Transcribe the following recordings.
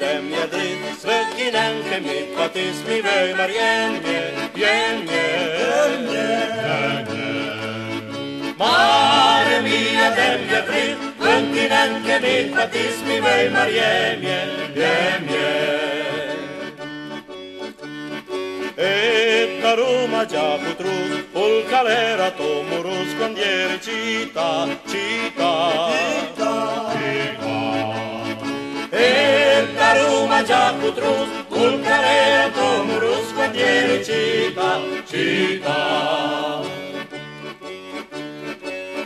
dem je drit, svetinen ke mi patis mi vöjmar jemje, jemje, jemje, jemje. Mare mia dem je drit, svetinen ke mi patis mi vöjmar jemje, jemje. E Roma già putrus, ol calera tomurus condiere cita, cita, cita. E Roma già putrus, ol calera tomurus condiere cita, cita.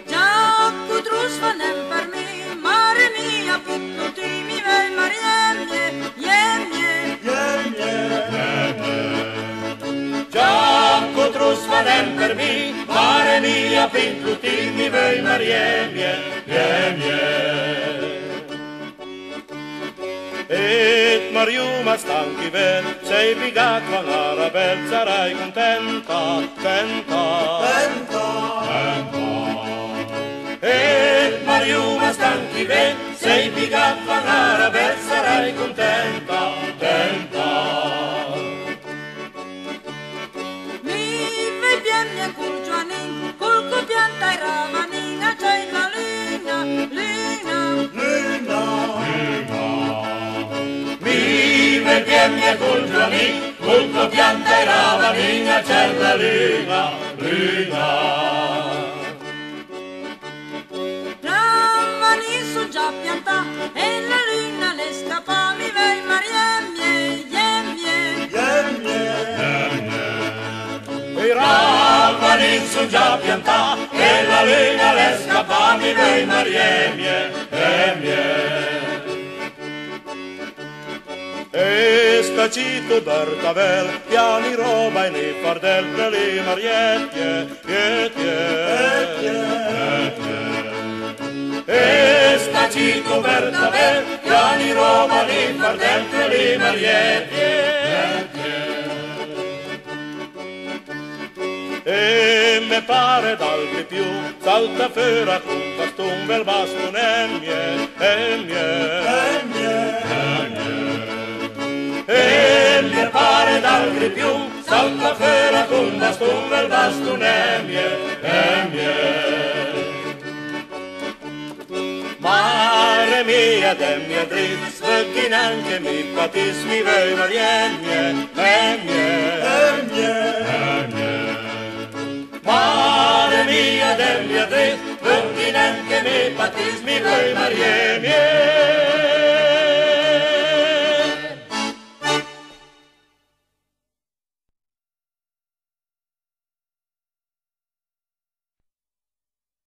Già putrus vanem per me, mare mia, pitto ti mi vei mariemie, jemje, jemje, jemje. Già cotrus vanem per mi, mare mia, pintuti mi vei mariemie, jemje. Et Mariuma stanchi ven, sei pigat van Arabel, sarai contenta, tenta, tenta, tenta. Et Mariuma stanchi ven, sei pigat van Arabel, sarai contenta, tenta. Culco pianta e ravaninga, c'è la luna, luna, luna, luna. Mi vediemne col giovanì, culco pianta e ravaninga, c'è la luna, luna. Ravani su già pianta e la luna le scappa, mi vei mariemie, jemje, jemje, jemje. I ravani son già piantà e la luna le scappa, mi vei mariemie, jemje. E stacito Bertavel, piani roba e ne fardel, per le mariette, e stacito Bertavel, piani roba e ne fardel, per le mariette. E me pare dal che più salta fuori con baston bel baston emie, emie, emie, emie. E mi pare dal che più salta fuori con baston bel baston emie, emie. Mare mia dem mia drit, sveghin anche mi patis mi vei mariemie, emie, emie, emie. Mare mia del mia drit, sveghin anche mi patis mi vei mariemie.